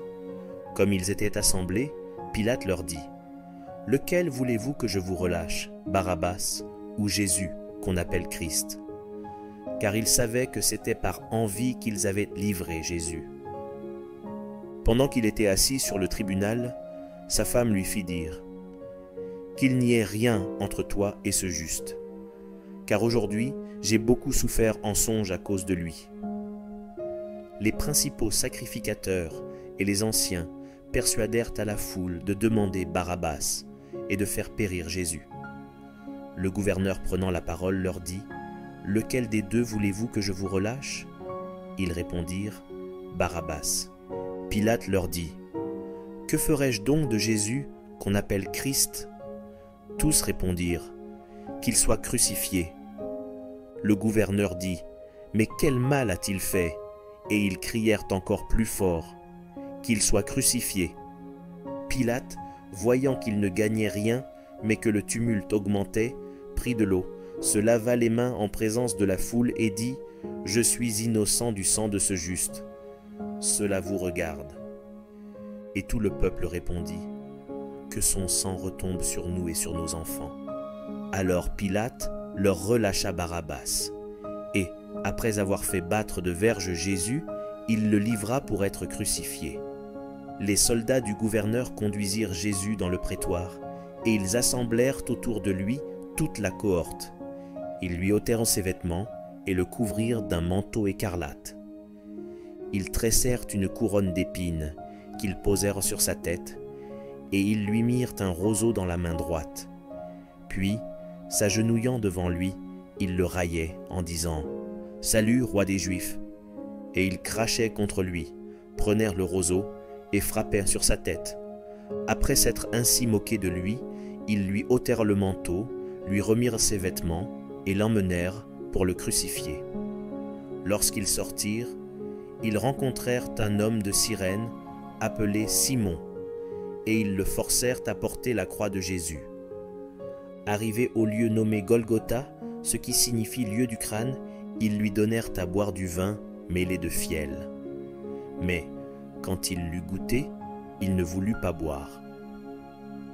Comme ils étaient assemblés, Pilate leur dit : « Lequel voulez-vous que je vous relâche, Barabbas ou Jésus, qu'on appelle Christ ?» Car ils savaient que c'était par envie qu'ils avaient livré Jésus. Pendant qu'il était assis sur le tribunal, sa femme lui fit dire : « Qu'il n'y ait rien entre toi et ce juste, car aujourd'hui j'ai beaucoup souffert en songe à cause de lui. » Les principaux sacrificateurs et les anciens persuadèrent à la foule de demander Barabbas et de faire périr Jésus. Le gouverneur prenant la parole leur dit : « Lequel des deux voulez-vous que je vous relâche ?» Ils répondirent : « Barabbas. » Pilate leur dit : « Que ferai-je donc de Jésus qu'on appelle Christ ?» Tous répondirent : « Qu'il soit crucifié. » Le gouverneur dit : « Mais quel mal a-t-il fait? Et ils crièrent encore plus fort, qu'il soit crucifié. Pilate, voyant qu'il ne gagnait rien, mais que le tumulte augmentait, prit de l'eau, se lava les mains en présence de la foule et dit : Je suis innocent du sang de ce juste. Cela vous regarde. Et tout le peuple répondit : Que son sang retombe sur nous et sur nos enfants. Alors Pilate leur relâcha Barabbas. Et, après avoir fait battre de verges Jésus, il le livra pour être crucifié. Les soldats du gouverneur conduisirent Jésus dans le prétoire, et ils assemblèrent autour de lui toute la cohorte. Ils lui ôtèrent ses vêtements et le couvrirent d'un manteau écarlate. Ils tressèrent une couronne d'épines qu'ils posèrent sur sa tête, et ils lui mirent un roseau dans la main droite. Puis, s'agenouillant devant lui, ils le raillaient en disant : « Salut, roi des Juifs !» Et ils crachaient contre lui, prenèrent le roseau et frappèrent sur sa tête. Après s'être ainsi moqués de lui, ils lui ôtèrent le manteau, lui remirent ses vêtements et l'emmenèrent pour le crucifier. Lorsqu'ils sortirent, ils rencontrèrent un homme de Cyrène appelé Simon, et ils le forcèrent à porter la croix de Jésus. Arrivés au lieu nommé Golgotha, ce qui signifie lieu du crâne, ils lui donnèrent à boire du vin mêlé de fiel. Mais, quand il l'eut goûté, il ne voulut pas boire.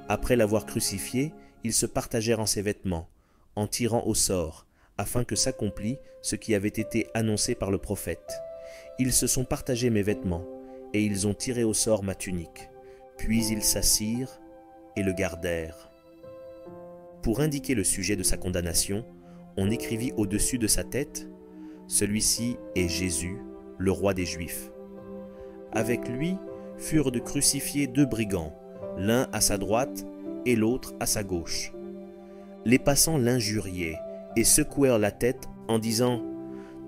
Après l'avoir crucifié, ils se partagèrent en ses vêtements, en tirant au sort, afin que s'accomplît ce qui avait été annoncé par le prophète. Ils se sont partagés mes vêtements, et ils ont tiré au sort ma tunique. Puis ils s'assirent et le gardèrent. Pour indiquer le sujet de sa condamnation, on écrivit au-dessus de sa tête : Celui-ci est Jésus, le roi des Juifs. Avec lui furent de crucifiés 2 brigands, l'un à sa droite et l'autre à sa gauche. Les passants l'injuriaient et secouèrent la tête en disant :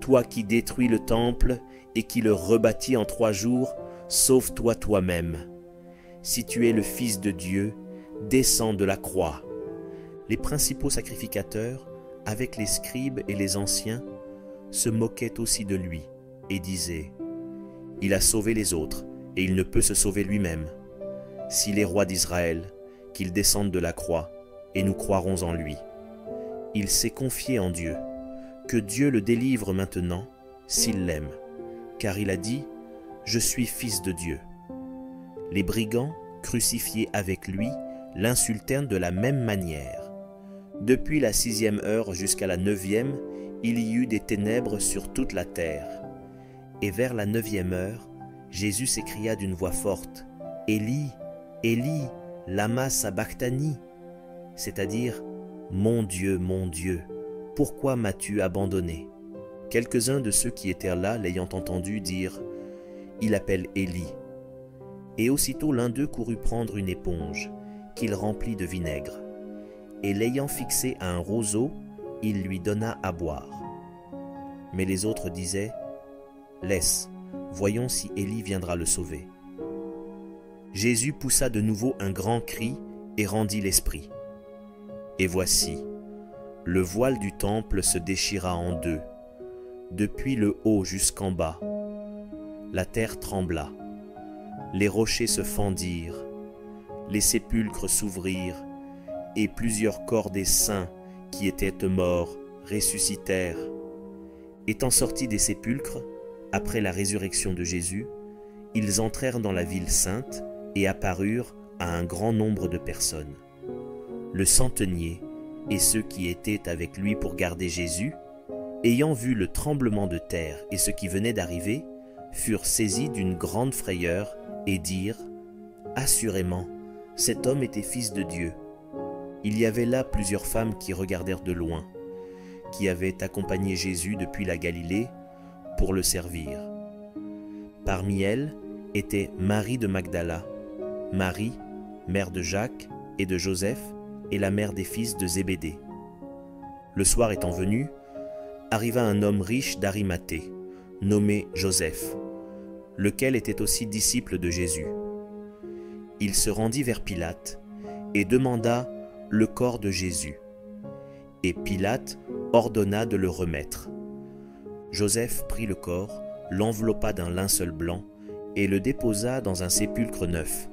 Toi qui détruis le temple et qui le rebâtis en 3 jours, sauve-toi toi-même. Si tu es le Fils de Dieu, descends de la croix. Les principaux sacrificateurs, avec les scribes et les anciens, se moquaient aussi de lui et disaient : Il a sauvé les autres et il ne peut se sauver lui-même. S'il est roi d'Israël, qu'il descende de la croix et nous croirons en lui. Il s'est confié en Dieu, que Dieu le délivre maintenant s'il l'aime, car il a dit : Je suis fils de Dieu. Les brigands, crucifiés avec lui, l'insultèrent de la même manière. Depuis la 6e heure jusqu'à la 9e, il y eut des ténèbres sur toute la terre. Et vers la 9e heure, Jésus s'écria d'une voix forte : Élie, Élie, lama sabachthani, c'est-à-dire : Mon Dieu, pourquoi m'as-tu abandonné ? Quelques-uns de ceux qui étaient là, l'ayant entendu, dirent : Il appelle Élie. Et aussitôt l'un d'eux courut prendre une éponge, qu'il remplit de vinaigre, et l'ayant fixée à un roseau, il lui donna à boire. Mais les autres disaient : Laisse, voyons si Élie viendra le sauver. Jésus poussa de nouveau un grand cri et rendit l'esprit. Et voici, le voile du temple se déchira en 2, depuis le haut jusqu'en bas. La terre trembla, les rochers se fendirent, les sépulcres s'ouvrirent, et plusieurs corps des saints qui étaient morts ressuscitèrent. Étant sortis des sépulcres, après la résurrection de Jésus, ils entrèrent dans la ville sainte et apparurent à un grand nombre de personnes. Le centenier et ceux qui étaient avec lui pour garder Jésus, ayant vu le tremblement de terre et ce qui venait d'arriver, furent saisis d'une grande frayeur et dirent : Assurément, cet homme était fils de Dieu. Il y avait là plusieurs femmes qui regardèrent de loin, qui avaient accompagné Jésus depuis la Galilée pour le servir. Parmi elles étaient Marie de Magdala, Marie, mère de Jacques et de Joseph, et la mère des fils de Zébédée. Le soir étant venu, arriva un homme riche d'Arimathée, nommé Joseph, lequel était aussi disciple de Jésus. Il se rendit vers Pilate et demanda le corps de Jésus. Et Pilate ordonna de le remettre. Joseph prit le corps, l'enveloppa d'un linceul blanc et le déposa dans un sépulcre neuf,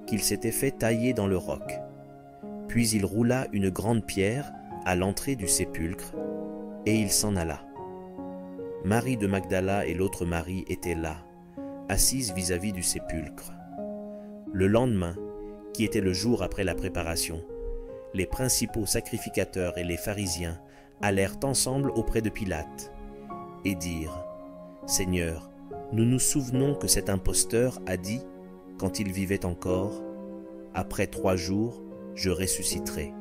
qu'il s'était fait tailler dans le roc. Puis il roula une grande pierre à l'entrée du sépulcre, et il s'en alla. Marie de Magdala et l'autre Marie étaient là, assises vis-à-vis du sépulcre. Le lendemain, qui était le jour après la préparation, les principaux sacrificateurs et les pharisiens allèrent ensemble auprès de Pilate et dirent : « Seigneur, nous nous souvenons que cet imposteur a dit, quand il vivait encore, « Après 3 jours, je ressusciterai.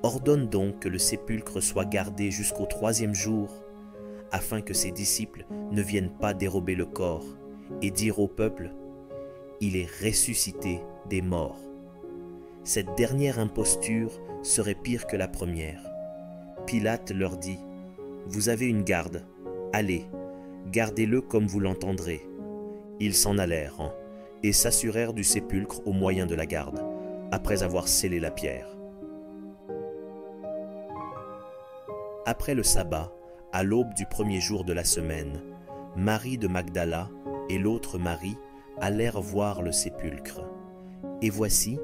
Ordonne donc que le sépulcre soit gardé jusqu'au 3e jour, afin que ses disciples ne viennent pas dérober le corps et dire au peuple : il est ressuscité des morts. Cette dernière imposture serait pire que la première. » Pilate leur dit : « Vous avez une garde, allez, gardez-le comme vous l'entendrez. » Ils s'en allèrent et s'assurèrent du sépulcre au moyen de la garde, après avoir scellé la pierre. Après le sabbat, à l'aube du 1er jour de la semaine, Marie de Magdala et l'autre Marie allèrent voir le sépulcre. Et voici,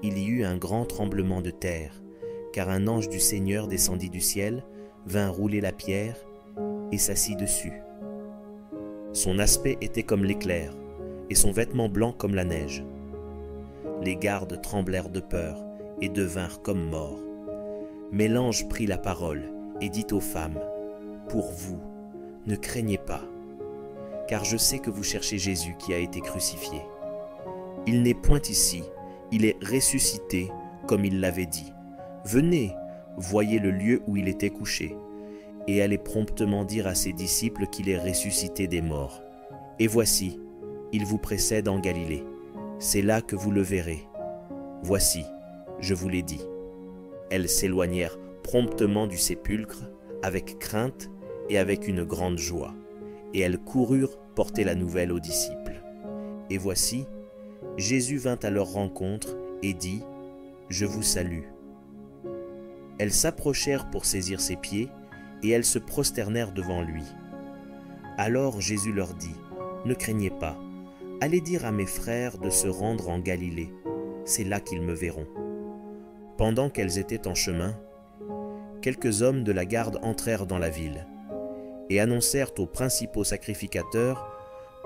il y eut un grand tremblement de terre, car un ange du Seigneur descendit du ciel, vint rouler la pierre et s'assit dessus. Son aspect était comme l'éclair, et son vêtement blanc comme la neige. Les gardes tremblèrent de peur et devinrent comme morts. Mais l'ange prit la parole et dit aux femmes : « Pour vous, ne craignez pas, car je sais que vous cherchez Jésus qui a été crucifié. Il n'est point ici, il est ressuscité comme il l'avait dit. Venez, voyez le lieu où il était couché, et allez promptement dire à ses disciples qu'il est ressuscité des morts. Et voici, il vous précède en Galilée. C'est là que vous le verrez. Voici, je vous l'ai dit. » Elles s'éloignèrent promptement du sépulcre, avec crainte et avec une grande joie, et elles coururent porter la nouvelle aux disciples. Et voici, Jésus vint à leur rencontre et dit : « Je vous salue. » Elles s'approchèrent pour saisir ses pieds, et elles se prosternèrent devant lui. Alors Jésus leur dit : « Ne craignez pas, allez dire à mes frères de se rendre en Galilée, c'est là qu'ils me verront. » Pendant qu'elles étaient en chemin, quelques hommes de la garde entrèrent dans la ville et annoncèrent aux principaux sacrificateurs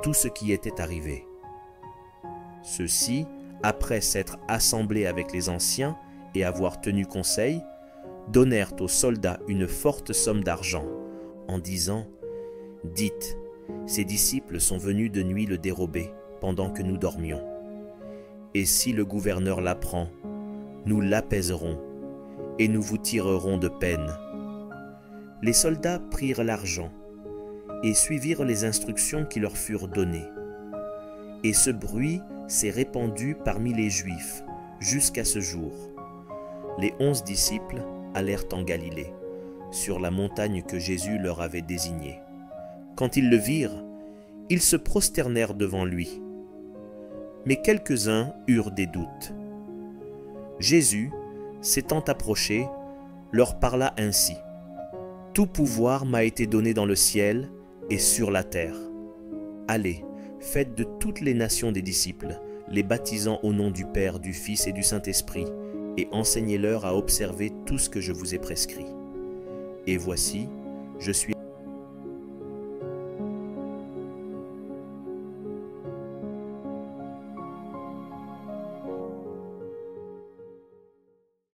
tout ce qui était arrivé. Ceux-ci, après s'être assemblés avec les anciens et avoir tenu conseil, donnèrent aux soldats une forte somme d'argent, en disant : « Dites, ces disciples sont venus de nuit le dérober pendant que nous dormions. Et si le gouverneur l'apprend, nous l'apaiserons et nous vous tirerons de peine. » Les soldats prirent l'argent et suivirent les instructions qui leur furent données. Et ce bruit s'est répandu parmi les Juifs jusqu'à ce jour. Les 11 disciples allèrent en Galilée, sur la montagne que Jésus leur avait désignée. Quand ils le virent, ils se prosternèrent devant lui. Mais quelques-uns eurent des doutes. Jésus, s'étant approché, leur parla ainsi : « Tout pouvoir m'a été donné dans le ciel et sur la terre. Allez, faites de toutes les nations des disciples, les baptisant au nom du Père, du Fils et du Saint-Esprit, et enseignez-leur à observer tout ce que je vous ai prescrit. Et voici, je suis